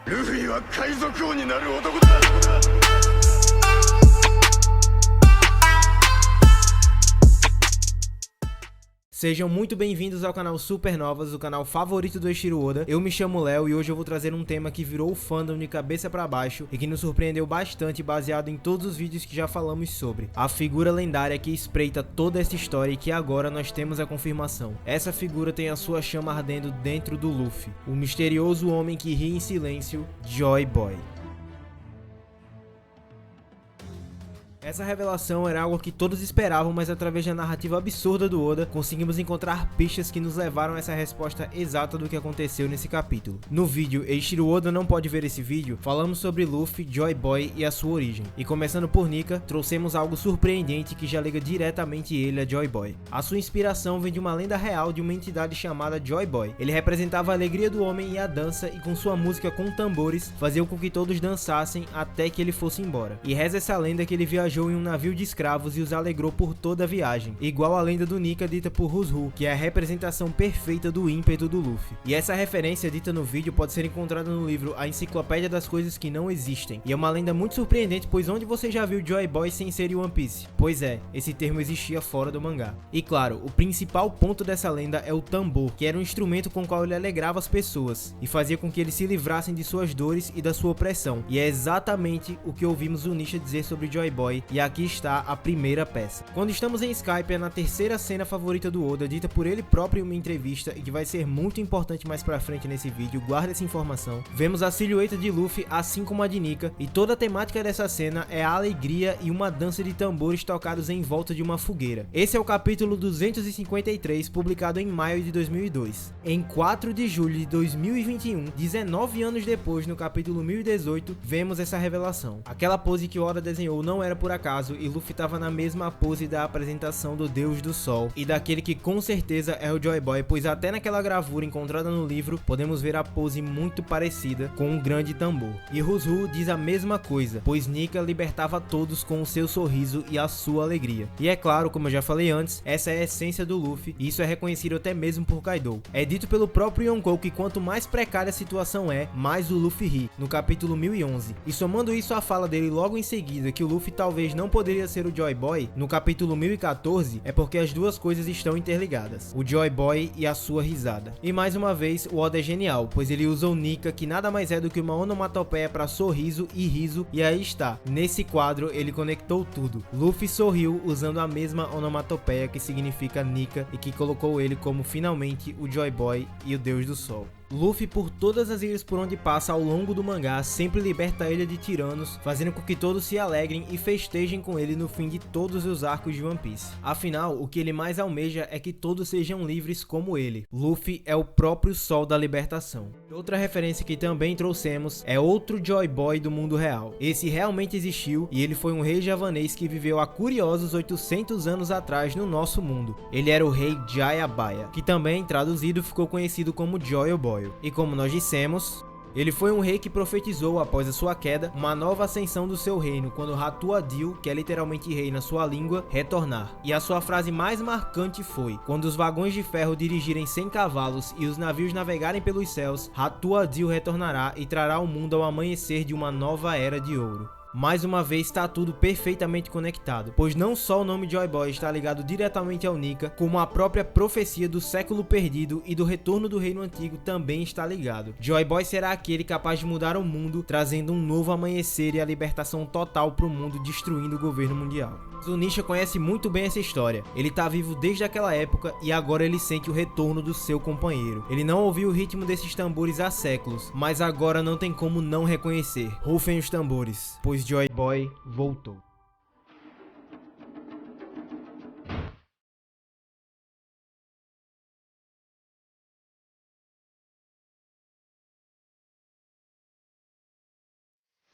ルフィは海賊王になる男だ。 Sejam muito bem-vindos ao canal Supernovas, o canal favorito do Eiichiro Oda. Eu me chamo Léo e hoje eu vou trazer um tema que virou o fandom de cabeça pra baixo e que nos surpreendeu bastante baseado em todos os vídeos que já falamos sobre. A figura lendária que espreita toda essa história e que agora nós temos a confirmação. Essa figura tem a sua chama ardendo dentro do Luffy, o misterioso homem que ri em silêncio, Joy Boy. Essa revelação era algo que todos esperavam, mas através da narrativa absurda do Oda, conseguimos encontrar pistas que nos levaram a essa resposta exata do que aconteceu nesse capítulo. No vídeo Eiichiro Oda não pode ver esse vídeo, falamos sobre Luffy, Joy Boy e a sua origem. E começando por Nika, trouxemos algo surpreendente que já liga diretamente ele a Joy Boy. A sua inspiração vem de uma lenda real de uma entidade chamada Joy Boy. Ele representava a alegria do homem e a dança, e com sua música com tambores, fazia com que todos dançassem até que ele fosse embora. E reza essa lenda que ele viajou em um navio de escravos e os alegrou por toda a viagem, igual a lenda do Nika dita por Hushu, que é a representação perfeita do ímpeto do Luffy. E essa referência dita no vídeo pode ser encontrada no livro A Enciclopédia das Coisas que Não Existem, e é uma lenda muito surpreendente, pois onde você já viu Joy Boy sem ser One Piece? Pois é, esse termo existia fora do mangá. E claro, o principal ponto dessa lenda é o tambor, que era um instrumento com o qual ele alegrava as pessoas, e fazia com que eles se livrassem de suas dores e da sua opressão, e é exatamente o que ouvimos o Nisha dizer sobre Joy Boy. E aqui está a primeira peça. Quando estamos em Skype, é na terceira cena favorita do Oda, dita por ele próprio em uma entrevista e que vai ser muito importante mais pra frente nesse vídeo, guarda essa informação. Vemos a silhueta de Luffy, assim como a de Nika, e toda a temática dessa cena é a alegria e uma dança de tambores tocados em volta de uma fogueira. Esse é o capítulo 253, publicado em maio de 2002. Em 4 de julho de 2021, 19 anos depois, no capítulo 1018, vemos essa revelação. Aquela pose que o Oda desenhou não era por acaso, e Luffy estava na mesma pose da apresentação do Deus do Sol e daquele que com certeza é o Joy Boy, pois até naquela gravura encontrada no livro podemos ver a pose muito parecida com um grande tambor. E Hushu diz a mesma coisa, pois Nika libertava todos com o seu sorriso e a sua alegria. E é claro, como eu já falei antes, essa é a essência do Luffy, e isso é reconhecido até mesmo por Kaido. É dito pelo próprio Yonkou que quanto mais precária a situação é, mais o Luffy ri, no capítulo 1011. E somando isso à fala dele logo em seguida que o Luffy talvez não poderia ser o Joy Boy, no capítulo 1014, é porque as duas coisas estão interligadas, o Joy Boy e a sua risada. E mais uma vez, o Oda é genial, pois ele usa o Nika, que nada mais é do que uma onomatopeia para sorriso e riso, e aí está, nesse quadro ele conectou tudo. Luffy sorriu usando a mesma onomatopeia que significa Nika e que colocou ele como finalmente o Joy Boy e o Deus do Sol. Luffy, por todas as ilhas por onde passa ao longo do mangá, sempre liberta a ilha de tiranos, fazendo com que todos se alegrem e festejem com ele no fim de todos os arcos de One Piece. Afinal, o que ele mais almeja é que todos sejam livres como ele. Luffy é o próprio sol da libertação. Outra referência que também trouxemos é outro Joy Boy do mundo real. Esse realmente existiu e ele foi um rei javanês que viveu há curiosos 800 anos atrás no nosso mundo. Ele era o rei Jayabaya, que também, traduzido, ficou conhecido como Joy Boy. E como nós dissemos, ele foi um rei que profetizou após a sua queda uma nova ascensão do seu reino quando Ratu-Adil, que é literalmente rei na sua língua, retornar. E a sua frase mais marcante foi: quando os vagões de ferro dirigirem 100 cavalos e os navios navegarem pelos céus, Ratu-Adil retornará e trará ao mundo ao amanhecer de uma nova era de ouro. Mais uma vez está tudo perfeitamente conectado, pois não só o nome Joy Boy está ligado diretamente ao Nika, como a própria profecia do século perdido e do retorno do reino antigo também está ligado. Joy Boy será aquele capaz de mudar o mundo, trazendo um novo amanhecer e a libertação total para o mundo, destruindo o governo mundial. O Nisha conhece muito bem essa história, ele tá vivo desde aquela época e agora ele sente o retorno do seu companheiro. Ele não ouviu o ritmo desses tambores há séculos, mas agora não tem como não reconhecer. Rufem os tambores, pois Joy Boy voltou.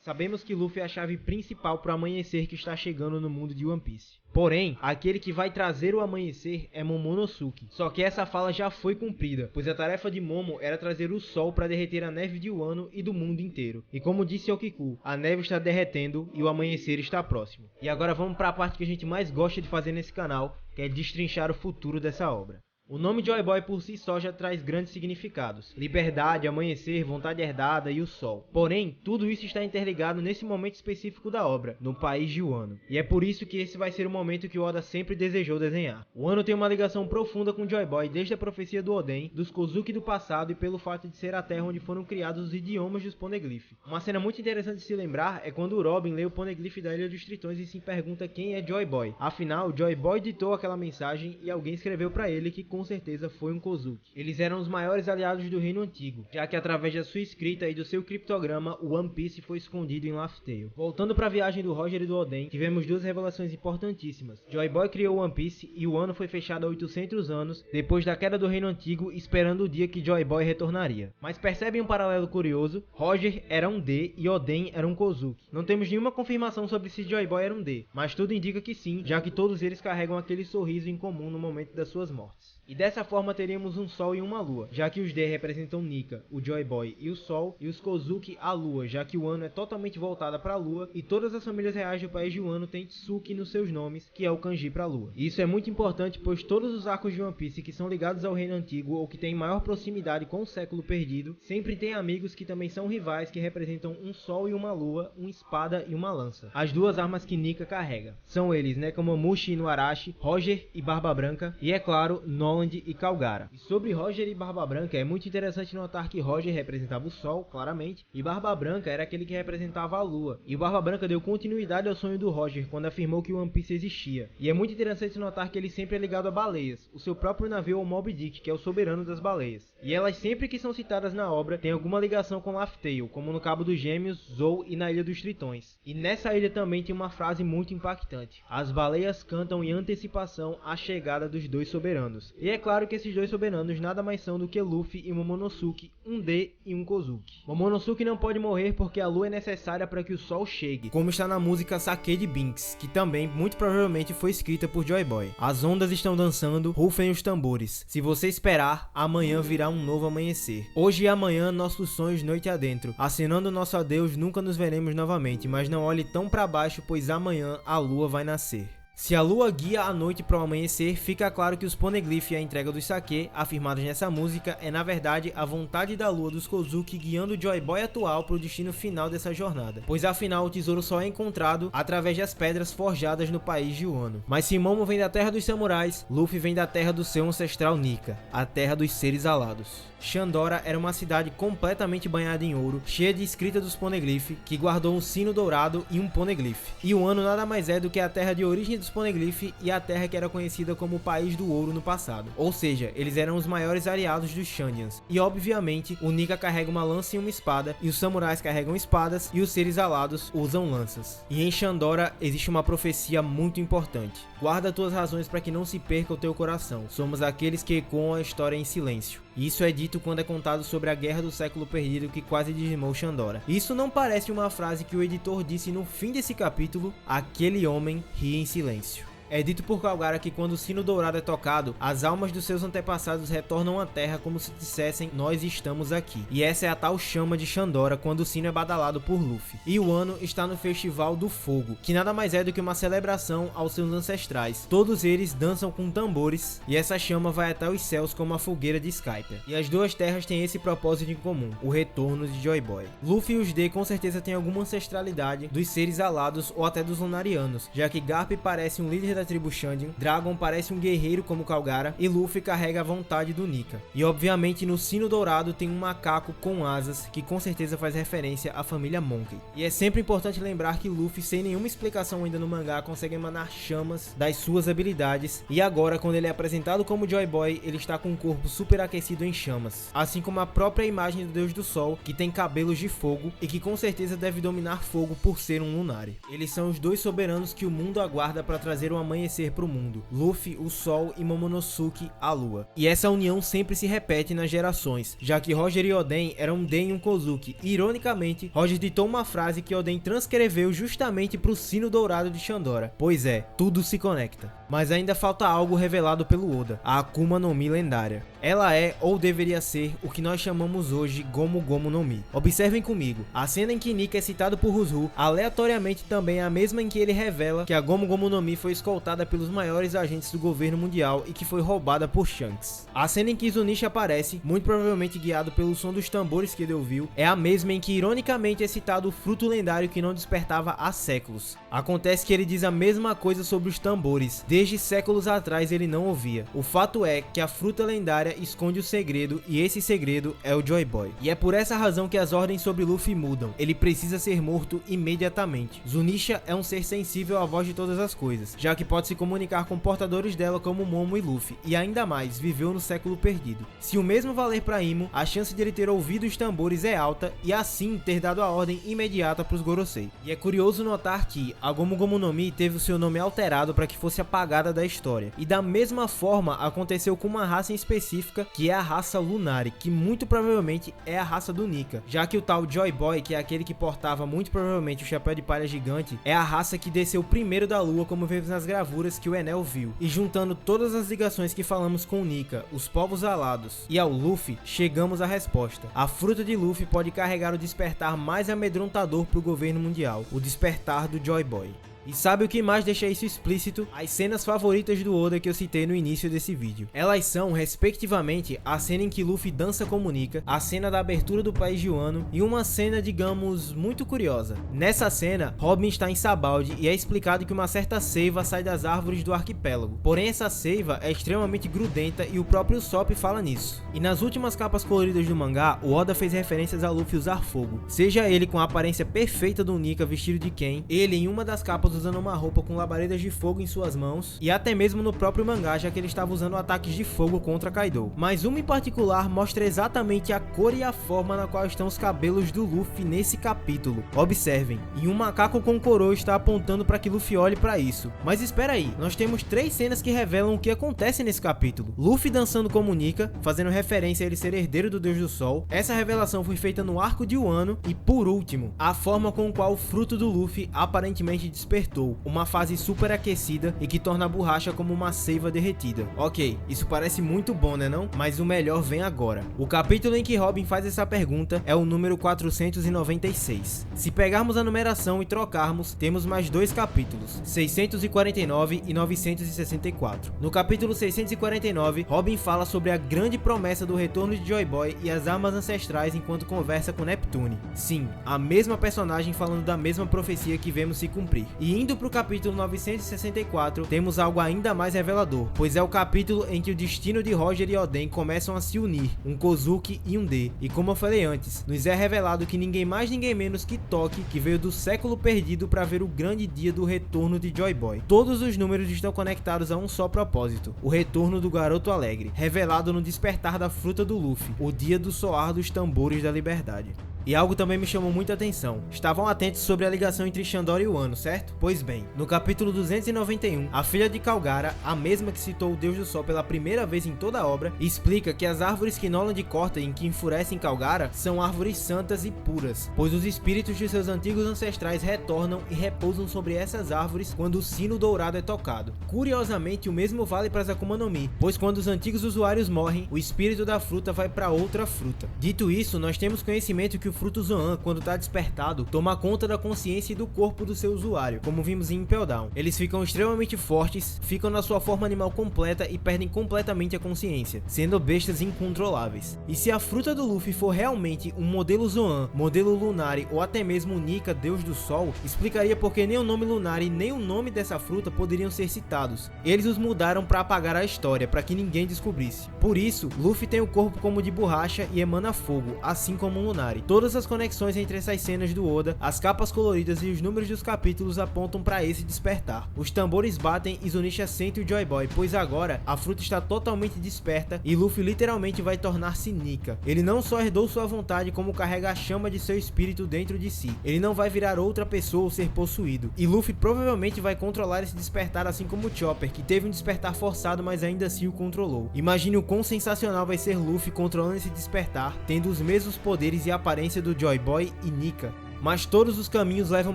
Sabemos que Luffy é a chave principal para o amanhecer que está chegando no mundo de One Piece. Porém, aquele que vai trazer o amanhecer é Momonosuke. Só que essa fala já foi cumprida, pois a tarefa de Momo era trazer o sol para derreter a neve de Wano e do mundo inteiro. E como disse Okiku, a neve está derretendo e o amanhecer está próximo. E agora vamos para a parte que a gente mais gosta de fazer nesse canal, que é destrinchar o futuro dessa obra. O nome Joy Boy por si só já traz grandes significados: liberdade, amanhecer, vontade herdada e o sol. Porém, tudo isso está interligado nesse momento específico da obra, no país de Wano. E é por isso que esse vai ser o momento que Oda sempre desejou desenhar. Wano tem uma ligação profunda com Joy Boy desde a profecia do Oden, dos Kozuki do passado e pelo fato de ser a terra onde foram criados os idiomas dos Poneglyph. Uma cena muito interessante de se lembrar é quando o Robin lê o Poneglyph da Ilha dos Tritões e se pergunta quem é Joy Boy. Afinal, Joy Boy ditou aquela mensagem e alguém escreveu para ele que com certeza foi um Kozuki. Eles eram os maiores aliados do Reino Antigo, já que através da sua escrita e do seu criptograma, o One Piece foi escondido em Laugh Tale. Voltando para a viagem do Roger e do Oden, tivemos duas revelações importantíssimas. Joy Boy criou o One Piece e o ano foi fechado há 800 anos, depois da queda do Reino Antigo, esperando o dia que Joy Boy retornaria. Mas percebem um paralelo curioso? Roger era um D e Oden era um Kozuki. Não temos nenhuma confirmação sobre se Joy Boy era um D, mas tudo indica que sim, já que todos eles carregam aquele sorriso em comum no momento das suas mortes. E dessa forma teríamos um Sol e uma Lua, já que os D representam Nika, o Joy Boy e o Sol, e os Kozuki a Lua, já que o ano é totalmente voltada para a Lua, e todas as famílias reais do país de Wano têm Tsuki nos seus nomes, que é o kanji para a Lua. E isso é muito importante, pois todos os arcos de One Piece que são ligados ao Reino Antigo ou que têm maior proximidade com o século perdido, sempre têm amigos que também são rivais que representam um Sol e uma Lua, uma espada e uma lança. As duas armas que Nika carrega. São eles Nekomamushi e Nuarashi, Roger e Barba Branca, e é claro, Noland e Calgara. E sobre Roger e Barba Branca, é muito interessante notar que Roger representava o Sol, claramente, e Barba Branca era aquele que representava a Lua. E o Barba Branca deu continuidade ao sonho do Roger quando afirmou que o One Piece existia. E é muito interessante notar que ele sempre é ligado a baleias. O seu próprio navio é o Moby Dick, que é o soberano das baleias. E elas sempre que são citadas na obra, têm alguma ligação com Laugh Tale, como no Cabo dos Gêmeos, Zou e na Ilha dos Tritões. E nessa ilha também tem uma frase muito impactante: as baleias cantam em antecipação a chegada dos dois soberanos. E é claro que esses dois soberanos nada mais são do que Luffy e Momonosuke, um D e um Kozuki. Momonosuke não pode morrer porque a lua é necessária para que o sol chegue, como está na música Sake de Binks, que também muito provavelmente foi escrita por Joy Boy. As ondas estão dançando, rufem os tambores. Se você esperar, amanhã virá um novo amanhecer. Hoje e amanhã nossos sonhos noite adentro. Acenando nosso adeus, nunca nos veremos novamente, mas não olhe tão para baixo, pois amanhã a lua vai nascer. Se a lua guia a noite para o amanhecer, fica claro que os Poneglyph e a entrega do sake, afirmados nessa música, é na verdade a vontade da lua dos Kozuki guiando o Joy Boy atual para o destino final dessa jornada, pois afinal o tesouro só é encontrado através das pedras forjadas no país de Wano. Mas se Momo vem da terra dos samurais, Luffy vem da terra do seu ancestral Nika, a terra dos seres alados. Shandora era uma cidade completamente banhada em ouro, cheia de escrita dos Poneglyph, que guardou um sino dourado e um Poneglyph. E Wano nada mais é do que a terra de origem dos Poneglyph e a terra que era conhecida como o País do Ouro no passado. Ou seja, eles eram os maiores aliados dos Shandians. E obviamente, o Nika carrega uma lança e uma espada, e os samurais carregam espadas, e os seres alados usam lanças. E em Shandora existe uma profecia muito importante: guarda tuas razões para que não se perca o teu coração. Somos aqueles que ecoam a história em silêncio. E isso é dito quando é contado sobre a guerra do século perdido que quase dizimou Shandora. Isso não parece uma frase que o editor disse no fim desse capítulo: aquele homem ri em silêncio. É dito por Calgara que quando o sino dourado é tocado, as almas dos seus antepassados retornam à terra como se dissessem: nós estamos aqui. E essa é a tal chama de Shandora quando o sino é badalado por Luffy. E o ano está no Festival do Fogo, que nada mais é do que uma celebração aos seus ancestrais. Todos eles dançam com tambores e essa chama vai até os céus como a fogueira de Skypiea. E as duas terras têm esse propósito em comum: o retorno de Joy Boy. Luffy e os D com certeza têm alguma ancestralidade dos seres alados ou até dos Lunarianos, já que Garp parece um líder da tribo Shandian, Dragon parece um guerreiro como Calgara e Luffy carrega a vontade do Nika. E obviamente no sino dourado tem um macaco com asas que com certeza faz referência à família Monkey. E é sempre importante lembrar que Luffy, sem nenhuma explicação ainda no mangá, consegue emanar chamas das suas habilidades, e agora quando ele é apresentado como Joy Boy, ele está com o corpo superaquecido em chamas, assim como a própria imagem do Deus do Sol, que tem cabelos de fogo e que com certeza deve dominar fogo por ser um Lunari. Eles são os dois soberanos que o mundo aguarda para trazer o amanhecer para o mundo: Luffy, o Sol, e Momonosuke, a Lua. E essa união sempre se repete nas gerações, já que Roger e Oden eram um Den e um Kozuki. E, ironicamente, Roger ditou uma frase que Oden transcreveu justamente para o sino dourado de Shandora. Pois é, tudo se conecta. Mas ainda falta algo revelado pelo Oda: a Akuma no Mi lendária. Ela é, ou deveria ser, o que nós chamamos hoje Gomu Gomu no Mi. Observem comigo, a cena em que Nika é citado por Uzu, aleatoriamente também é a mesma em que ele revela que a Gomu Gomu no Mi foi escoltada pelos maiores agentes do governo mundial e que foi roubada por Shanks. A cena em que Zunisha aparece, muito provavelmente guiado pelo som dos tambores que ele ouviu, é a mesma em que ironicamente é citado o fruto lendário que não despertava há séculos. Acontece que ele diz a mesma coisa sobre os tambores, desde séculos atrás ele não ouvia. O fato é que a fruta lendária esconde o segredo e esse segredo é o Joy Boy. E é por essa razão que as ordens sobre Luffy mudam, ele precisa ser morto imediatamente. Zunisha é um ser sensível à voz de todas as coisas, já que pode se comunicar com portadores dela como Momo e Luffy, e ainda mais, viveu no século perdido. Se o mesmo valer para Imo, a chance de ele ter ouvido os tambores é alta e assim ter dado a ordem imediata para os Gorosei. E é curioso notar que a Gomu Gomu no Mi teve o seu nome alterado para que fosse apagada da história, e da mesma forma aconteceu com uma raça em específica que é a raça Lunari, que muito provavelmente é a raça do Nika, já que o tal Joy Boy, que é aquele que portava muito provavelmente o chapéu de palha gigante, é a raça que desceu primeiro da lua, como vemos nas gravuras que o Enel viu. E juntando todas as ligações que falamos com o Nika, os povos alados e ao Luffy, chegamos à resposta. A fruta de Luffy pode carregar o despertar mais amedrontador para o governo mundial, o despertar do Joy Boy. E sabe o que mais deixa isso explícito? As cenas favoritas do Oda que eu citei no início desse vídeo. Elas são, respectivamente, a cena em que Luffy dança com Nika, a cena da abertura do país de Wano e uma cena, digamos, muito curiosa. Nessa cena, Robin está em Sabaody e é explicado que uma certa seiva sai das árvores do arquipélago. Porém, essa seiva é extremamente grudenta e o próprio Sop fala nisso. E nas últimas capas coloridas do mangá, o Oda fez referências a Luffy usar fogo. Seja ele com a aparência perfeita do Nika vestido de Ken, ele em uma das capas usando uma roupa com labaredas de fogo em suas mãos, e até mesmo no próprio mangá, já que ele estava usando ataques de fogo contra Kaido. Mas uma em particular mostra exatamente a cor e a forma na qual estão os cabelos do Luffy nesse capítulo. Observem, e um macaco com coroa está apontando para que Luffy olhe para isso. Mas espera aí, nós temos 3 cenas que revelam o que acontece nesse capítulo. Luffy dançando como Nika, fazendo referência a ele ser herdeiro do Deus do Sol. Essa revelação foi feita no arco de Wano. E por último, a forma com qual o fruto do Luffy aparentemente despertou, uma fase super aquecida e que torna a borracha como uma seiva derretida. Ok, isso parece muito bom, né não? Mas o melhor vem agora. O capítulo em que Robin faz essa pergunta é o número 496. Se pegarmos a numeração e trocarmos, temos mais 2 capítulos, 649 e 964. No capítulo 649, Robin fala sobre a grande promessa do retorno de Joy Boy e as armas ancestrais enquanto conversa com Neptune. Sim, a mesma personagem falando da mesma profecia que vemos se cumprir. E indo para o capítulo 964, temos algo ainda mais revelador, pois é o capítulo em que o destino de Roger e Oden começam a se unir, um Kozuki e um D. E como eu falei antes, nos é revelado que ninguém mais ninguém menos que Toki, que veio do século perdido para ver o grande dia do retorno de Joy Boy. Todos os números estão conectados a um só propósito, o retorno do Garoto Alegre, revelado no despertar da fruta do Luffy, o dia do soar dos tambores da liberdade. E algo também me chamou muita atenção. Estavam atentos sobre a ligação entre Shandor e Wano, certo? Pois bem, no capítulo 291, a filha de Kalgara, a mesma que citou o Deus do Sol pela primeira vez em toda a obra, explica que as árvores que Noland corta e que enfurecem Kalgara são árvores santas e puras, pois os espíritos de seus antigos ancestrais retornam e repousam sobre essas árvores quando o sino dourado é tocado. Curiosamente, o mesmo vale para as Akuma no Mi, pois quando os antigos usuários morrem, o espírito da fruta vai para outra fruta. Dito isso, nós temos conhecimento que o fruto Zoan, quando está despertado, toma conta da consciência e do corpo do seu usuário, como vimos em Impel Down. Eles ficam extremamente fortes, ficam na sua forma animal completa e perdem completamente a consciência, sendo bestas incontroláveis. E se a fruta do Luffy for realmente um modelo Zoan, modelo Lunari ou até mesmo Nika, Deus do Sol, explicaria porque nem o nome Lunari nem o nome dessa fruta poderiam ser citados. Eles os mudaram para apagar a história, para que ninguém descobrisse. Por isso, Luffy tem o corpo como de borracha e emana fogo, assim como um Lunari. Todas as conexões entre essas cenas do Oda, as capas coloridas e os números dos capítulos apontam para esse despertar. Os tambores batem e Zunisha sente o Joy Boy, pois agora a fruta está totalmente desperta e Luffy literalmente vai tornar-se Nika. Ele não só herdou sua vontade, como carrega a chama de seu espírito dentro de si. Ele não vai virar outra pessoa ou ser possuído. E Luffy provavelmente vai controlar esse despertar, assim como Chopper, que teve um despertar forçado, mas ainda assim o controlou. Imagine o quão sensacional vai ser Luffy controlando esse despertar, tendo os mesmos poderes e aparência do Joy Boy e Nika. mas todos os caminhos levam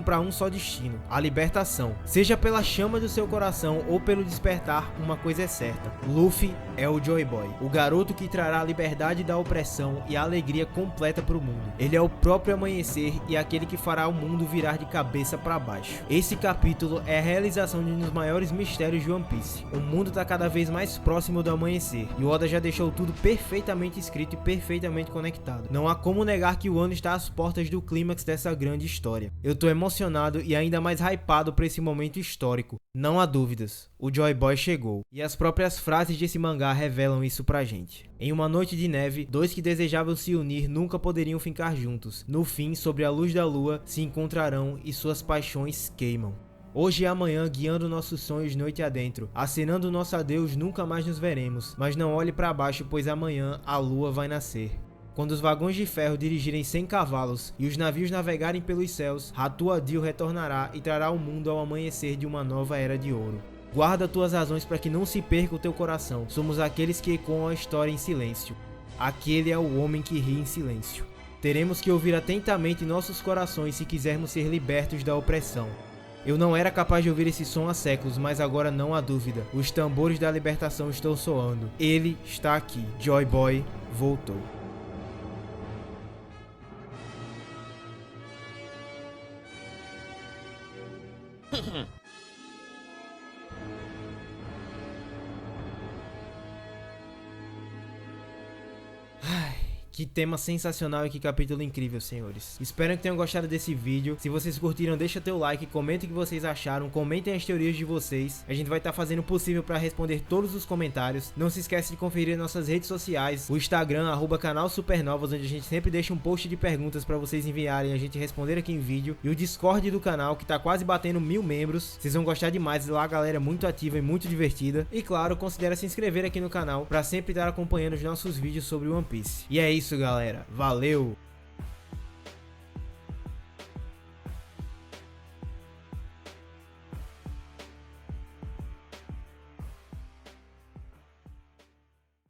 para um só destino, a libertação. Seja pela chama do seu coração ou pelo despertar, uma coisa é certa: Luffy é o Joy Boy, o garoto que trará a liberdade da opressão e a alegria completa para o mundo. Ele é o próprio amanhecer e aquele que fará o mundo virar de cabeça para baixo. Esse capítulo é a realização de um dos maiores mistérios de One Piece. O mundo está cada vez mais próximo do amanhecer e Oda já deixou tudo perfeitamente escrito e perfeitamente conectado. Não há como negar que o ano está às portas do clímax dessa grande história. Eu tô emocionado e ainda mais hypado para esse momento histórico. Não há dúvidas, o Joy Boy chegou. E as próprias frases desse mangá revelam isso pra gente. Em uma noite de neve, dois que desejavam se unir nunca poderiam ficar juntos. No fim, sobre a luz da lua, se encontrarão e suas paixões queimam. Hoje e amanhã, guiando nossos sonhos noite adentro, acenando nosso adeus, nunca mais nos veremos. Mas não olhe pra baixo, pois amanhã a lua vai nascer. Quando os vagões de ferro dirigirem 100 cavalos e os navios navegarem pelos céus, Ratu-Adil retornará e trará o mundo ao amanhecer de uma nova era de ouro. Guarda tuas razões para que não se perca o teu coração. Somos aqueles que ecoam a história em silêncio. Aquele é o homem que ri em silêncio. Teremos que ouvir atentamente nossos corações se quisermos ser libertos da opressão. Eu não era capaz de ouvir esse som há séculos, mas agora não há dúvida. Os tambores da libertação estão soando. Ele está aqui. Joy Boy voltou. Que tema sensacional e que capítulo incrível, senhores. Espero que tenham gostado desse vídeo. Se vocês curtiram, deixa teu like, comentem o que vocês acharam, comentem as teorias de vocês. A gente vai estar fazendo o possível para responder todos os comentários. Não se esquece de conferir nossas redes sociais, o Instagram, @canal Supernovas, onde a gente sempre deixa um post de perguntas para vocês enviarem e a gente responder aqui em vídeo. E o Discord do canal, que tá quase batendo 1000 membros. Vocês vão gostar demais, lá a galera é muito ativa e muito divertida. E claro, considere se inscrever aqui no canal para sempre estar acompanhando os nossos vídeos sobre One Piece. E é isso, galera. Valeu!